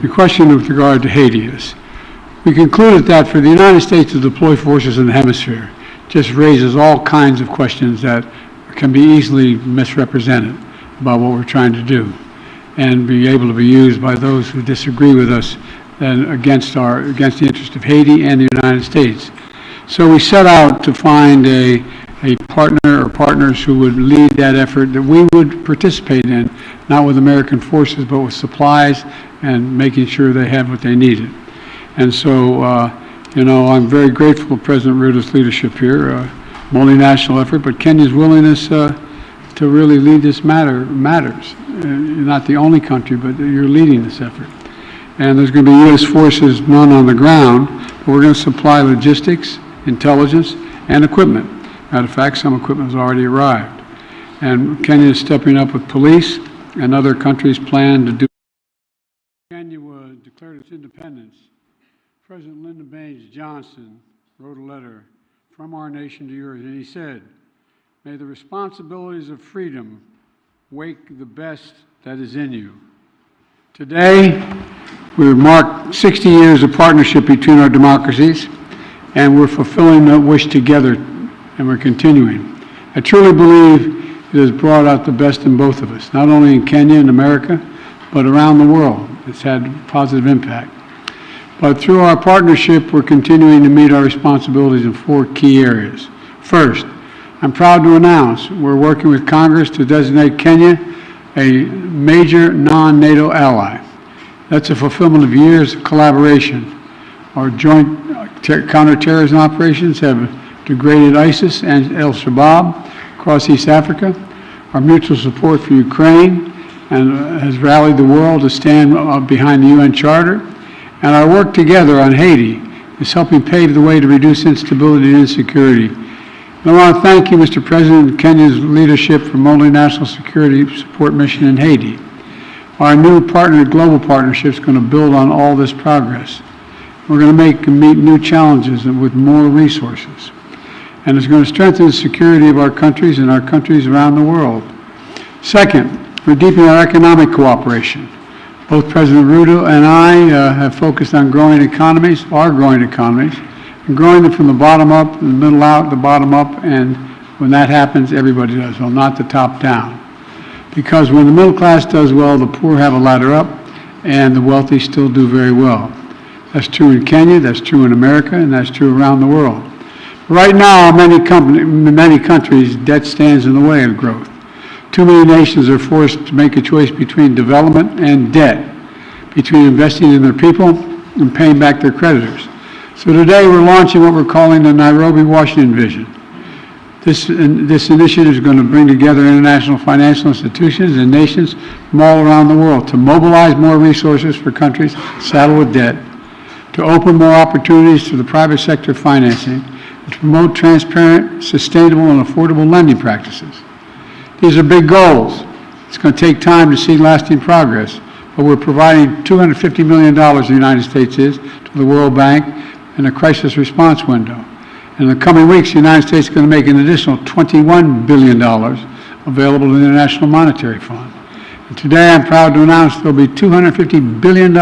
The question with regard to Haiti is, we concluded that for the United States to deploy forces in the hemisphere just raises all kinds of questions that can be easily misrepresented about what we're trying to do and be able to be used by those who disagree with us and against the interest of Haiti and the United States. So we set out to find a partner or partners who would lead that effort that we would participate in, not with American forces, but with supplies and making sure they had what they needed. And so, I'm very grateful for President Ruto's leadership here, multinational effort, but Kenya's willingness to really lead this matters. You're not the only country, but you're leading this effort. And there's going to be U.S. forces, none on the ground, but we're going to supply logistics, intelligence, and equipment. Matter of fact, some equipment has already arrived. And Kenya is stepping up with police, and other countries plan to do. Kenya declared its independence. President Lyndon Baines Johnson wrote a letter from our nation to yours, and he said, "May the responsibilities of freedom wake the best that is in you." Today, we mark 60 years of partnership between our democracies, and we're fulfilling that wish together, and we're continuing. I truly believe it has brought out the best in both of us, not only in Kenya and America, but around the world. It's had positive impact. But through our partnership, we're continuing to meet our responsibilities in 4 key areas. First, I'm proud to announce we're working with Congress to designate Kenya a major non-NATO ally. That's a fulfillment of years of collaboration. Our joint counterterrorism operations have degraded ISIS and Al-Shabaab across East Africa. Our mutual support for Ukraine and has rallied the world to stand behind the UN Charter. And our work together on Haiti is helping pave the way to reduce instability and insecurity. And I want to thank you, Mr. President, and Kenya's leadership for multinational security support mission in Haiti. Our new global partnership is going to build on all this progress. We're going to meet new challenges and with more resources. And it's going to strengthen the security of our countries and our countries around the world. Second, we're deepening our economic cooperation. Both President Ruto and I have focused on growing economies, and growing them from the bottom up, the middle out, the bottom up, and when that happens, everybody does well, not the top down. Because when the middle class does well, the poor have a ladder up, and the wealthy still do very well. That's true in Kenya, that's true in America, and that's true around the world. Right now, many countries, debt stands in the way of growth. Too many nations are forced to make a choice between development and debt, between investing in their people and paying back their creditors. So today we're launching what we're calling the Nairobi, Washington Vision. This initiative is going to bring together international financial institutions and nations from all around the world to mobilize more resources for countries saddled with debt, to open more opportunities to the private sector financing, and to promote transparent, sustainable, and affordable lending practices. These are big goals. It's going to take time to see lasting progress, but we're providing $250 million, the United States is, to the World Bank in a crisis response window. And in the coming weeks, the United States is going to make an additional $21 billion available to the International Monetary Fund. And today, I'm proud to announce there will be $250 billion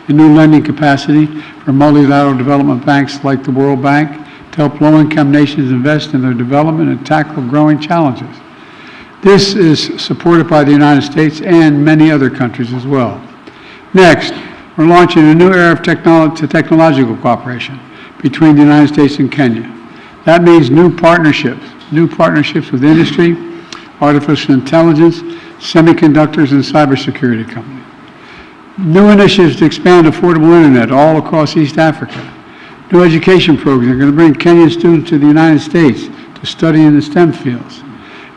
in new lending capacity for multilateral development banks like the World Bank to help low-income nations invest in their development and tackle growing challenges. This is supported by the United States and many other countries as well. Next, we're launching a new era of technological cooperation between the United States and Kenya. That means new partnerships with industry, artificial intelligence, semiconductors, and cybersecurity companies. New initiatives to expand affordable internet all across East Africa. New education programs are going to bring Kenyan students to the United States to study in the STEM fields.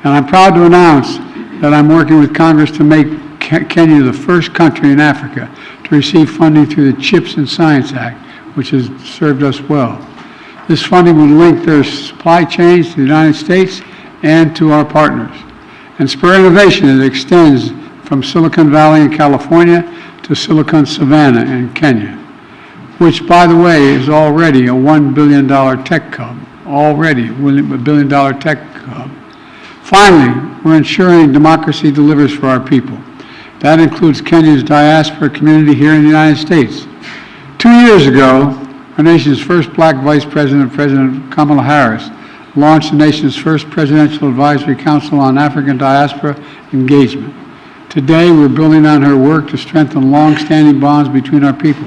And I'm proud to announce that I'm working with Congress to make Kenya the first country in Africa to receive funding through the CHIPS and Science Act, which has served us well. This funding will link their supply chains to the United States and to our partners, and spur innovation that extends from Silicon Valley in California to Silicon Savannah in Kenya, which, by the way, is already a $1 billion tech hub, already a $1 billion tech hub. Finally, we're ensuring democracy delivers for our people. That includes Kenya's diaspora community here in the United States. 2 years ago, our nation's first black vice president, President Kamala Harris, launched the nation's first Presidential Advisory Council on African Diaspora Engagement. Today, we're building on her work to strengthen long-standing bonds between our people.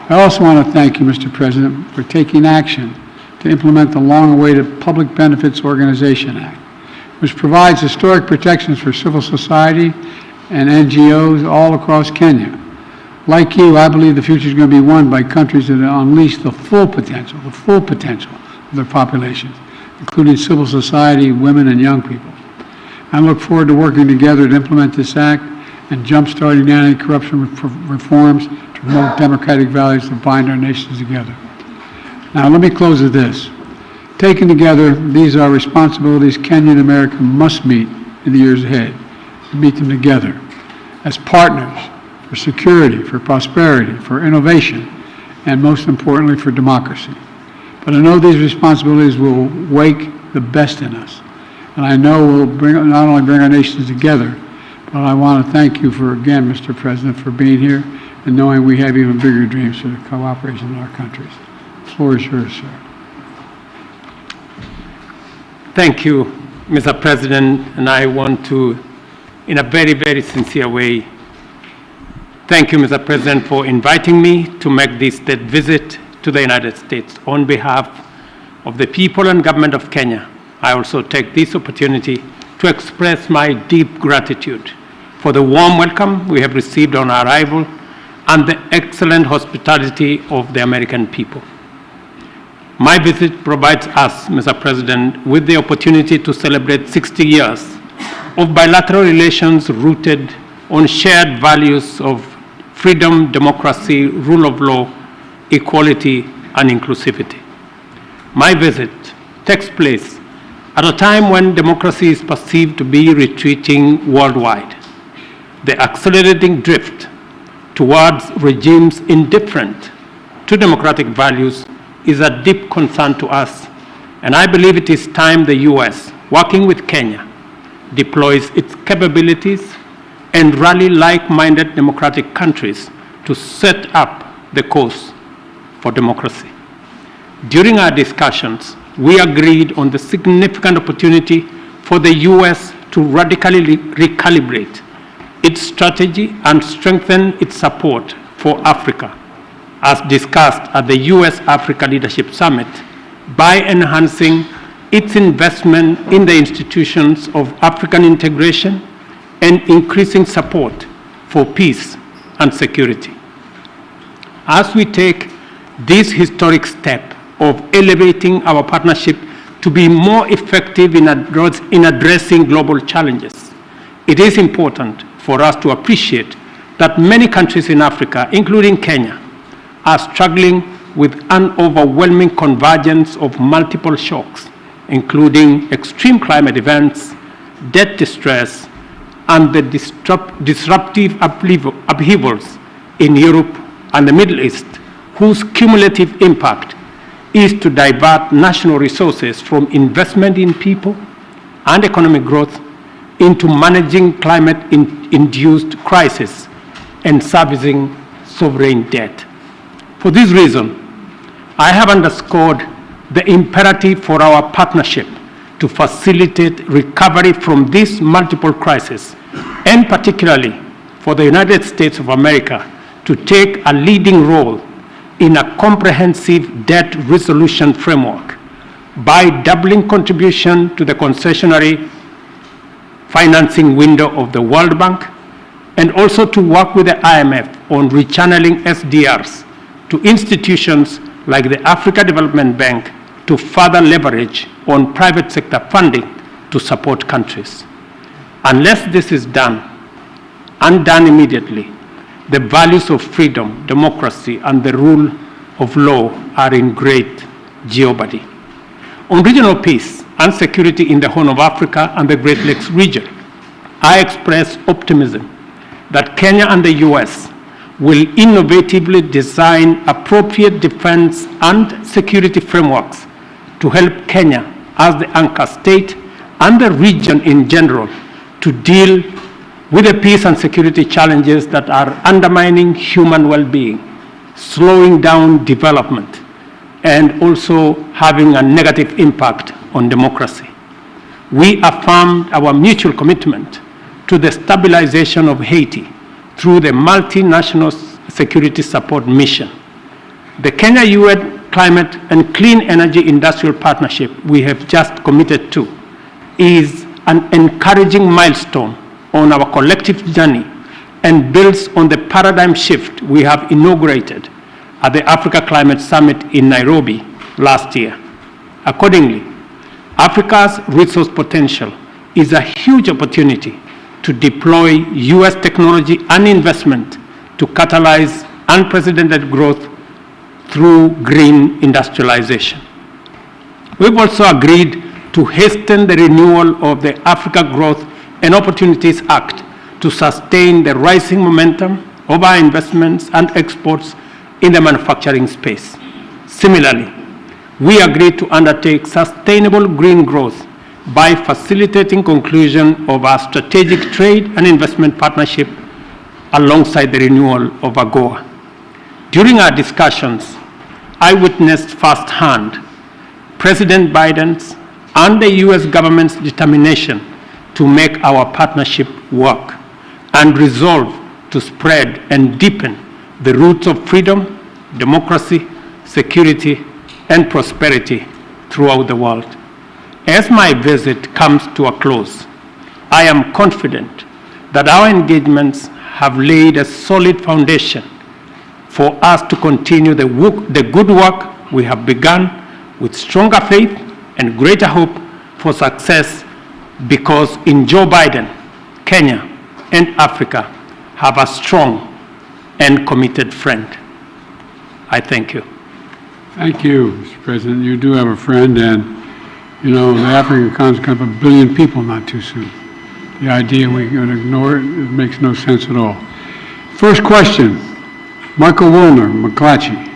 I also want to thank you, Mr. President, for taking action to implement the long-awaited Public Benefits Organization Act, which provides historic protections for civil society and NGOs all across Kenya. Like you, I believe the future is going to be won by countries that unleash the full potential of their populations, including civil society, women, and young people. I look forward to working together to implement this act and jump-starting anti-corruption reforms to promote democratic values that bind our nations together. Now, let me close with this. Taken together, these are responsibilities Kenya and America must meet in the years ahead, and meet them together as partners for security, for prosperity, for innovation, and most importantly, for democracy. But I know these responsibilities will wake the best in us, and I know will not only bring our nations together, but I want to thank you for, again, Mr. President, for being here and knowing we have even bigger dreams for the cooperation in our countries. The floor is yours, sir. Thank you, Mr. President, and I want to, in a very, very sincere way, thank you, Mr. President, for inviting me to make this state visit to the United States on behalf of the people and government of Kenya. I also take this opportunity to express my deep gratitude for the warm welcome we have received on our arrival and the excellent hospitality of the American people. My visit provides us, Mr. President, with the opportunity to celebrate 60 years of bilateral relations rooted on shared values of freedom, democracy, rule of law, equality, and inclusivity. My visit takes place at a time when democracy is perceived to be retreating worldwide. The accelerating drift towards regimes indifferent to democratic values is a deep concern to us, and I believe it is time the U.S., working with Kenya, deploys its capabilities and rally like-minded democratic countries to set up the course for democracy. During our discussions, we agreed on the significant opportunity for the U.S. to radically recalibrate its strategy and strengthen its support for Africa, as discussed at the U.S.-Africa Leadership Summit, by enhancing its investment in the institutions of African integration and increasing support for peace and security. As we take this historic step of elevating our partnership to be more effective in addressing global challenges, it is important for us to appreciate that many countries in Africa, including Kenya, are struggling with an overwhelming convergence of multiple shocks, including extreme climate events, debt distress, and the disruptive upheavals in Europe and the Middle East, whose cumulative impact is to divert national resources from investment in people and economic growth into managing climate-induced crises and servicing sovereign debt. For this reason, I have underscored the imperative for our partnership to facilitate recovery from these multiple crises, and particularly for the United States of America to take a leading role in a comprehensive debt resolution framework by doubling contribution to the concessionary financing window of the World Bank, and also to work with the IMF on rechanneling SDRs to institutions like the Africa Development Bank to further leverage on private sector funding to support countries. Unless this is done, and done immediately, the values of freedom, democracy, and the rule of law are in great jeopardy. On regional peace and security in the Horn of Africa and the Great Lakes region, I express optimism that Kenya and the US will innovatively design appropriate defense and security frameworks to help Kenya as the anchor state and the region in general to deal with the peace and security challenges that are undermining human well-being, slowing down development, and also having a negative impact on democracy. We affirmed our mutual commitment to the stabilization of Haiti through the multinational security support mission. The Kenya-UN Climate and Clean Energy Industrial Partnership we have just committed to is an encouraging milestone on our collective journey and builds on the paradigm shift we have inaugurated at the Africa Climate Summit in Nairobi last year. Accordingly, Africa's resource potential is a huge opportunity to deploy U.S. technology and investment to catalyze unprecedented growth through green industrialization. We've also agreed to hasten the renewal of the Africa Growth and Opportunities Act to sustain the rising momentum of our investments and exports in the manufacturing space. Similarly, we agreed to undertake sustainable green growth by facilitating conclusion of our strategic trade and investment partnership alongside the renewal of AGOA. During our discussions, I witnessed firsthand President Biden's and the U.S. government's determination to make our partnership work and resolve to spread and deepen the roots of freedom, democracy, security, and prosperity throughout the world. As my visit comes to a close, I am confident that our engagements have laid a solid foundation for us to continue the good work we have begun with stronger faith and greater hope for success, because in Joe Biden, Kenya and Africa have a strong and committed friend. I thank you. Thank you, Mr. President. You do have a friend, and you know, the African continent could have 1 billion people not too soon. The idea we're going to ignore it, it makes no sense at all. First question, Michael Woolner, McClatchy.